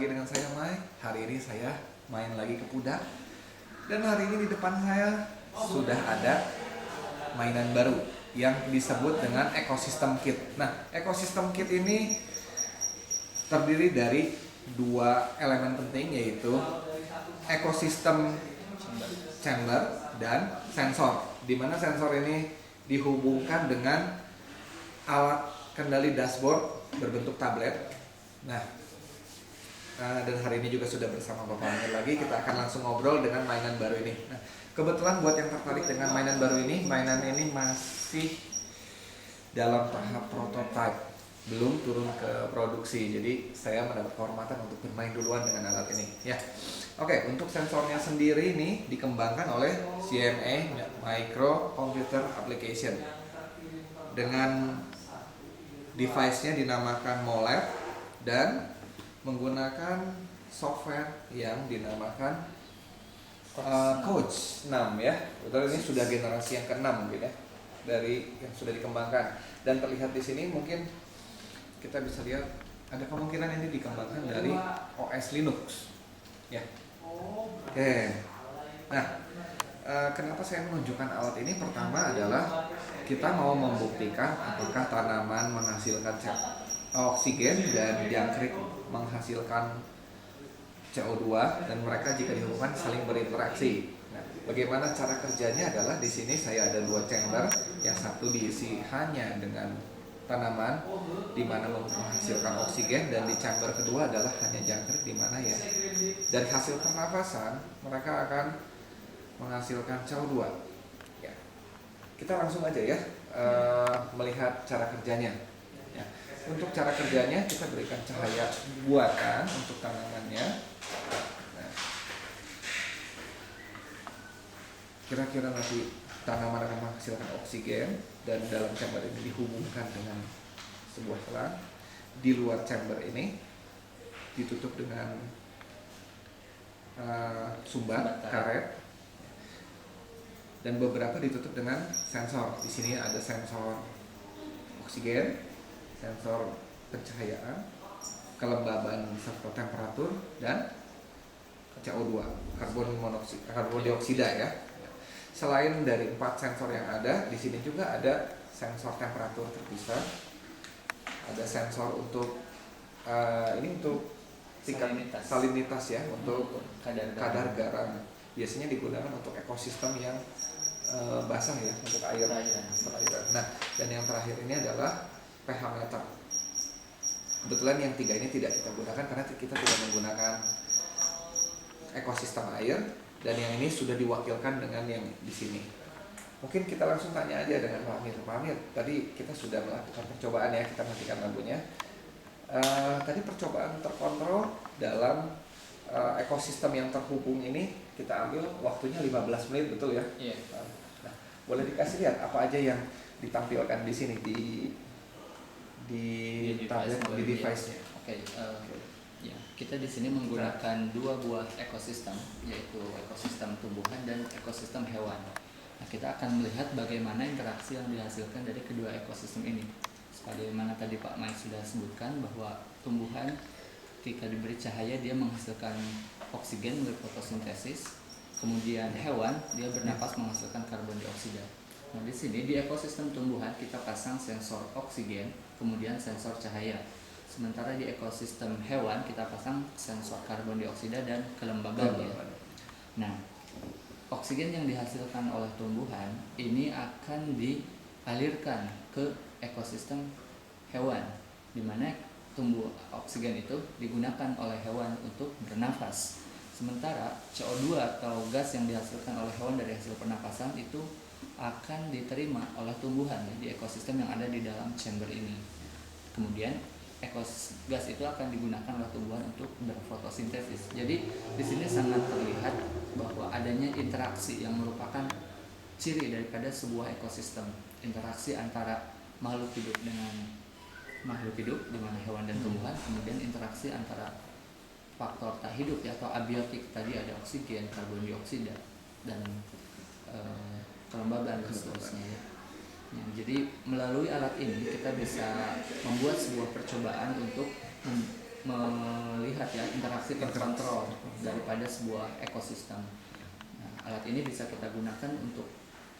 lagi dengan saya Mai. Hari ini saya main lagi ke Pudak. Dan hari ini di depan saya sudah ada mainan baru yang disebut dengan ekosistem kit. Nah, ekosistem kit ini terdiri dari dua elemen penting, yaitu ekosistem chamber dan sensor, di mana sensor ini dihubungkan dengan alat kendali dashboard berbentuk tablet. Nah, dan hari ini juga sudah bersama Bapak Amir lagi. Kita akan langsung ngobrol dengan mainan baru ini. Nah, kebetulan buat yang tertarik dengan mainan baru ini, mainan ini masih dalam tahap prototype, belum turun ke produksi. Jadi saya mendapat kehormatan untuk bermain duluan dengan alat ini. Ya, oke. Untuk sensornya sendiri ini dikembangkan oleh CMA Micro Computer Application dengan device-nya dinamakan MOLED dan menggunakan software yang dinamakan Coach 6 ya. Betul, ini sudah generasi yang ke-6 mungkin ya dari yang sudah dikembangkan. Dan terlihat di sini mungkin kita bisa lihat ada kemungkinan ini dikembangkan dari OS Linux. Ya. Oke. Nah, kenapa saya menunjukkan alat ini? Pertama adalah kita mau membuktikan apakah tanaman menghasilkan oksigen dan jangkrik menghasilkan CO2, dan mereka jika dihubungkan saling berinteraksi. Nah, bagaimana cara kerjanya adalah di sini saya ada dua chamber, yang satu diisi hanya dengan tanaman di mana menghasilkan oksigen, dan di chamber kedua adalah hanya jangkrik di mana ya dari hasil pernafasan mereka akan menghasilkan CO2. Ya. Kita langsung aja ya melihat cara kerjanya. Ya. Untuk cara kerjanya kita berikan cahaya buatan untuk tanamannya. Nah, kira-kira nanti tanaman akan menghasilkan oksigen, dan dalam chamber ini dihubungkan dengan sebuah selang. Di luar chamber ini ditutup dengan sumbat karet, dan beberapa ditutup dengan sensor. Di sini ada sensor oksigen, sensor pencahayaan, kelembaban serta temperatur, dan CO2, karbon dioksida ya. Selain dari 4 sensor yang ada, di sini juga ada sensor temperatur terpisah, ada sensor untuk ini untuk tingkat salinitas ya, untuk kadar garam. Biasanya digunakan untuk ekosistem yang basah ya, untuk perairan. Nah, dan yang terakhir ini adalah pH meter. Kebetulan yang 3 ini tidak kita gunakan karena kita tidak menggunakan ekosistem air, dan yang ini sudah diwakilkan dengan yang di sini. Mungkin kita langsung tanya aja dengan Pak Amir. Pak Amir, tadi kita sudah melakukan percobaan ya, kita matikan lampunya. Tadi percobaan terkontrol dalam ekosistem yang terhubung ini kita ambil waktunya 15 menit, betul ya? Iya. Nah, boleh dikasih lihat apa aja yang ditampilkan di sini di tablet, di device-nya. Oke. Ya, kita di sini menggunakan dua buah ekosistem, yaitu ekosistem tumbuhan dan ekosistem hewan. Nah, kita akan melihat bagaimana interaksi yang dihasilkan dari kedua ekosistem ini. Sebagaimana tadi Pak Mai sudah sebutkan bahwa tumbuhan ketika diberi cahaya dia menghasilkan oksigen melalui fotosintesis, kemudian hewan dia bernapas menghasilkan karbon dioksida. Nah, di sini di ekosistem tumbuhan kita pasang sensor oksigen, kemudian sensor cahaya. Sementara di ekosistem hewan kita pasang sensor karbon dioksida dan kelembaban ya. Nah, oksigen yang dihasilkan oleh tumbuhan ini akan dialirkan ke ekosistem hewan, di mana oksigen itu digunakan oleh hewan untuk bernafas. Sementara CO2 atau gas yang dihasilkan oleh hewan dari hasil pernapasan itu akan diterima oleh tumbuhan ya, di ekosistem yang ada di dalam chamber ini. Kemudian gas itu akan digunakan oleh tumbuhan untuk berfotosintesis. Jadi di sini sangat terlihat bahwa adanya interaksi yang merupakan ciri daripada sebuah ekosistem. Interaksi antara makhluk hidup dengan makhluk hidup, di mana hewan dan tumbuhan, kemudian interaksi antara faktor tak hidup ya, atau abiotik, tadi ada oksigen, karbon dioksida, dan kelembaban dan seterusnya ya. Ya, jadi melalui alat ini kita bisa membuat sebuah percobaan untuk melihat ya interaksi terkontrol daripada sebuah ekosistem. Nah, alat ini bisa kita gunakan untuk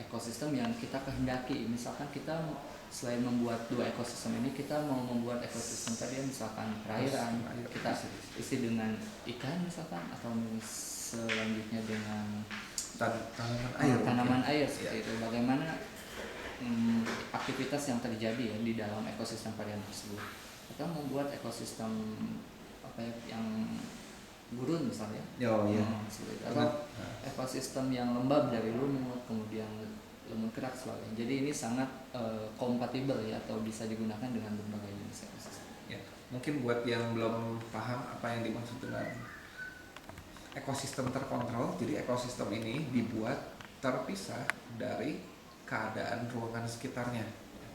ekosistem yang kita kehendaki. Misalkan kita selain membuat dua ekosistem ini, kita mau membuat ekosistem tadi misalkan perairan, kita isi dengan ikan misalkan, atau selanjutnya dengan tanaman air seperti itu. Bagaimana aktivitas yang terjadi ya di dalam ekosistem perairan tersebut. Kita membuat ekosistem apa ya, yang gurun misalnya, atau ekosistem yang lembab dari lumut, kemudian lumut kerak sebagainya. Jadi ini sangat kompatibel ya, atau bisa digunakan dengan berbagai jenis ekosistem. Ya, mungkin buat yang belum paham apa yang dimaksud dengan ekosistem terkontrol, jadi ekosistem ini dibuat terpisah dari keadaan ruangan sekitarnya.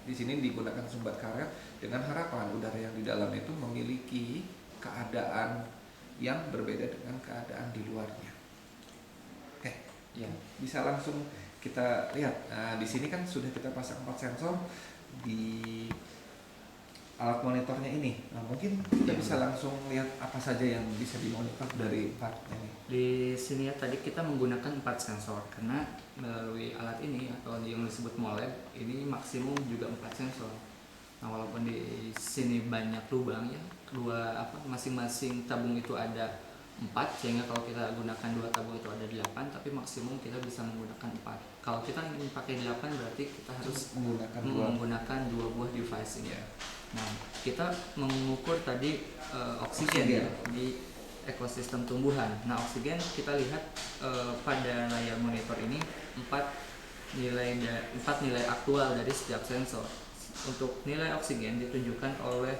Di sini digunakan sumber karet dengan harapan udara yang di dalam itu memiliki keadaan yang berbeda dengan keadaan di luarnya. Oke, ya bisa langsung kita lihat. Nah, di sini kan sudah kita pasang 4 sensor di alat monitornya ini. Nah, mungkin kita bisa langsung lihat apa saja yang bisa dimonitor dari 4 ini. Di sini ya tadi kita menggunakan 4 sensor karena melalui alat ini atau yang disebut MOLED ini maksimum juga 4 sensor. Nah, walaupun di sini banyak lubang ya, masing-masing tabung itu ada 4, sehingga kalau kita gunakan 2 tabung itu ada 8, tapi maksimum kita bisa menggunakan 4. Kalau kita ingin pakai 8 berarti kita harus menggunakan 2 buah device ini. Nah, kita mengukur tadi oksigen ya, di ekosistem tumbuhan. Nah, oksigen kita lihat pada layar monitor ini 4 nilai aktual dari setiap sensor. Untuk nilai oksigen ditunjukkan oleh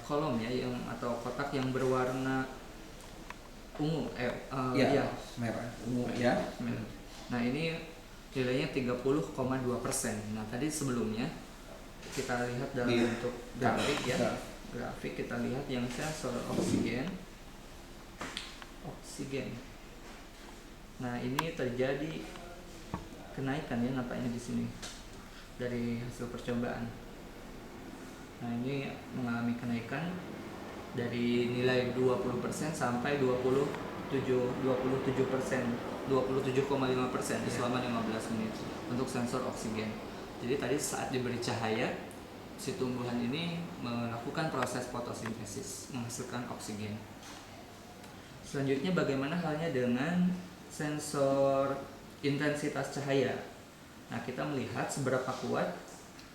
kolom ya, atau kotak yang berwarna ungu, merah ungu ya. Nah, ini nilainya 30,2%. Nah, tadi sebelumnya kita lihat dalam bentuk grafik ya. Grafik kita lihat yang sensor oksigen. Nah, ini terjadi kenaikan ya, nampaknya di sini dari hasil percobaan. Nah, ini mengalami kenaikan dari nilai 20% sampai 27,5% selama 15 menit untuk sensor oksigen. Jadi tadi saat diberi cahaya, si tumbuhan ini melakukan proses fotosintesis, menghasilkan oksigen. Selanjutnya bagaimana halnya dengan sensor intensitas cahaya? Nah, kita melihat seberapa kuat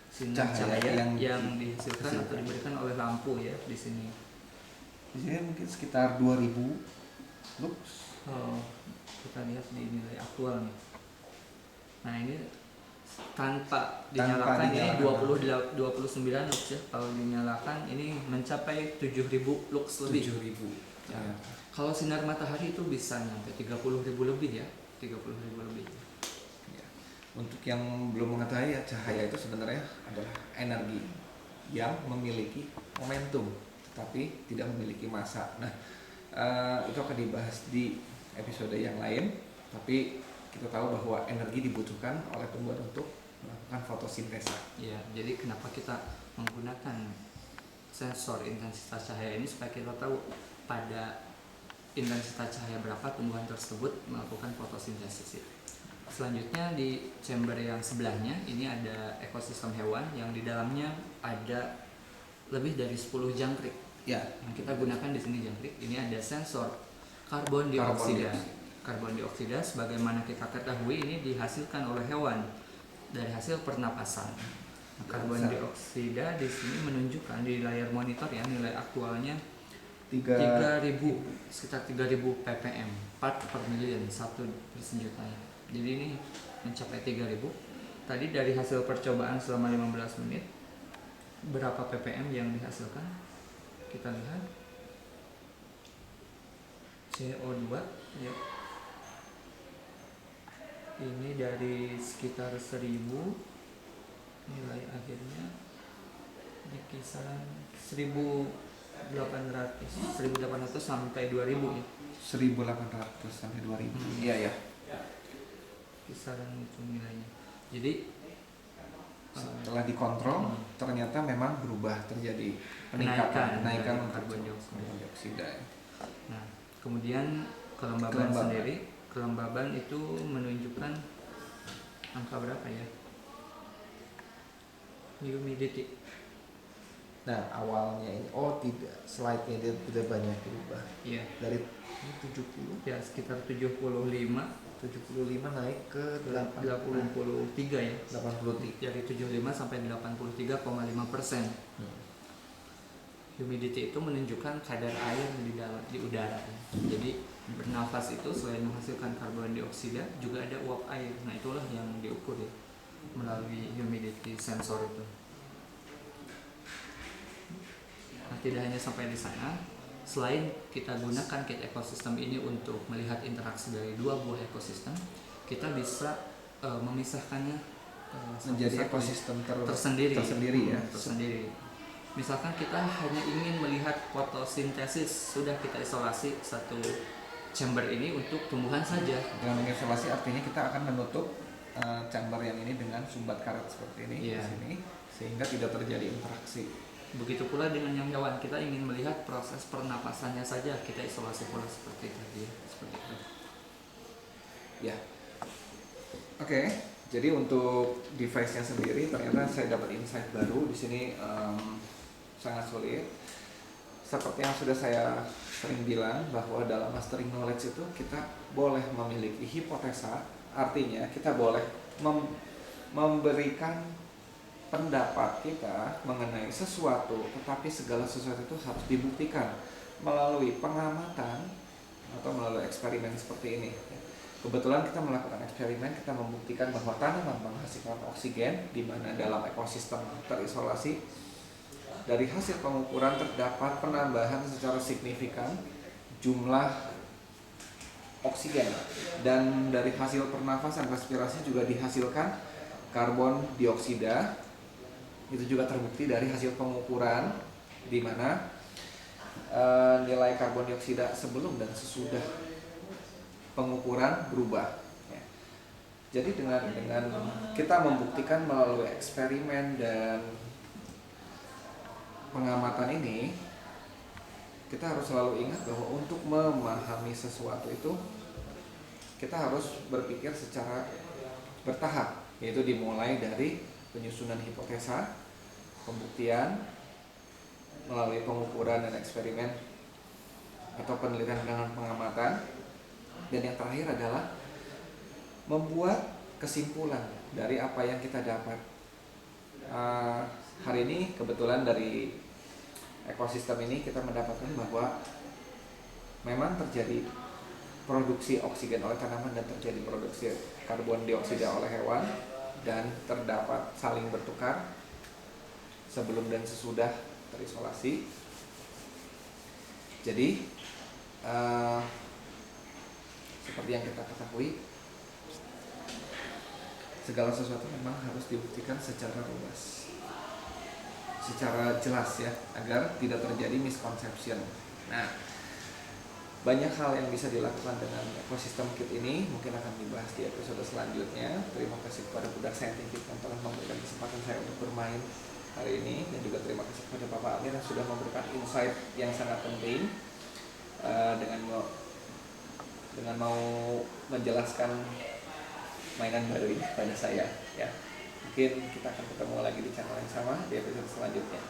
sinar cahaya yang dihasilkan atau diberikan oleh lampu ya di sini. Di sini mungkin sekitar 2000 lux. Kita lihat di nilai aktual nih. Nah, ini tanpa dinyalakan ini 29 lux ya. Kalau dinyalakan ini mencapai 7000 lux lebih. 7000. Ya. Kalau sinar matahari itu bisa nyampe 30.000 lebih ya. 30.000 lebih. Ya. Untuk yang belum mengetahui ya, cahaya itu sebenarnya adalah energi yang memiliki momentum tetapi tidak memiliki massa. Nah, itu akan dibahas di episode yang lain, tapi kita tahu bahwa energi dibutuhkan oleh tumbuhan untuk melakukan fotosintesa. Ya, jadi kenapa kita menggunakan sensor intensitas cahaya ini, supaya kita tahu pada intensitas cahaya berapa tumbuhan tersebut melakukan fotosintesis. Selanjutnya di chamber yang sebelahnya ini ada ekosistem hewan yang di dalamnya ada lebih dari 10 jangkrik. Ya, yang kita gunakan di sini jangkrik. Ini ada sensor karbon dioksida. Karbon dioksida sebagaimana kita ketahui ini dihasilkan oleh hewan dari hasil pernapasan. Nah, karbon dioksida di sini menunjukkan di layar monitor ya, nilai aktualnya 3000, sekitar 3000 ppm, part per million, 1 per senjutanya. Jadi ini mencapai 3000. Tadi dari hasil percobaan selama 15 menit berapa ppm yang dihasilkan? Kita lihat CO2 ya. Ini dari sekitar 1000, nilai akhirnya di kisaran 1800 sampai 2000 ya. 1800 sampai 2000. Iya ya. Kisaran itu nilainya. Jadi setelah dikontrol ternyata memang berubah, terjadi Kenaikan peningkatan dari karbon karbon dioksida. Nah, kemudian kelembaban sendiri, kelembaban itu menunjukkan angka berapa ya? Humidity. Nah, awalnya ini tidak, slide-nya dia tidak banyak berubah. Iya. Dari 70 Ya, sekitar 75 naik ke 83 ya. 83. Dari 75 sampai 83,5%. Humidity itu menunjukkan kadar air di udara. Jadi bernafas itu selain menghasilkan karbon dioksida juga ada uap air. Nah, itulah yang diukur ya melalui humidity sensor itu. Nah, tidak hanya sampai di sana, selain kita gunakan kit ekosistem ini untuk melihat interaksi dari dua buah ekosistem, kita bisa memisahkannya menjadi ekosistem tersendiri ya. Tersendiri. Misalkan kita hanya ingin melihat fotosintesis, sudah kita isolasi satu chamber ini untuk tumbuhan saja. Dengan mengisolasi artinya kita akan menutup chamber yang ini dengan sumbat karet seperti ini di sini, sehingga tidak terjadi interaksi. Begitu pula dengan yang hewan, kita ingin melihat proses pernapasannya saja, kita isolasi pula seperti tadi, seperti itu. Ya. Oke. Jadi untuk device-nya sendiri ternyata saya dapat insight baru di sini, sangat sulit. Seperti yang sudah saya sering bilang bahwa dalam mastering knowledge itu kita boleh memiliki hipotesa, artinya kita boleh memberikan pendapat kita mengenai sesuatu, tetapi segala sesuatu itu harus dibuktikan melalui pengamatan atau melalui eksperimen seperti ini. Kebetulan kita melakukan eksperimen, kita membuktikan bahwa tanaman menghasilkan oksigen di mana dalam ekosistem terisolasi. Dari hasil pengukuran terdapat penambahan secara signifikan jumlah oksigen, dan dari hasil pernafasan respirasi juga dihasilkan karbon dioksida. Itu juga terbukti dari hasil pengukuran di mana nilai karbon dioksida sebelum dan sesudah pengukuran berubah. Jadi dengan kita membuktikan melalui eksperimen dan pengamatan ini, kita harus selalu ingat bahwa untuk memahami sesuatu itu kita harus berpikir secara bertahap, yaitu dimulai dari penyusunan hipotesa, pembuktian melalui pengukuran dan eksperimen atau penelitian dengan pengamatan, dan yang terakhir adalah membuat kesimpulan dari apa yang kita dapat. Hari ini kebetulan dari ekosistem ini kita mendapatkan bahwa memang terjadi produksi oksigen oleh tanaman dan terjadi produksi karbon dioksida oleh hewan, dan terdapat saling bertukar sebelum dan sesudah terisolasi. Jadi seperti yang kita ketahui, segala sesuatu memang harus dibuktikan secara luas, secara jelas ya, agar tidak terjadi misconception. Nah, banyak hal yang bisa dilakukan dengan ekosistem kit ini, mungkin akan dibahas di episode selanjutnya. Terima kasih kepada Budak Saintifik yang telah memberikan kesempatan saya untuk bermain hari ini, dan juga terima kasih kepada Bapak Amir yang sudah memberikan insight yang sangat penting dengan mau menjelaskan mainan baru ini pada saya ya. Mungkin kita akan ketemu lagi di channel yang sama di episode selanjutnya.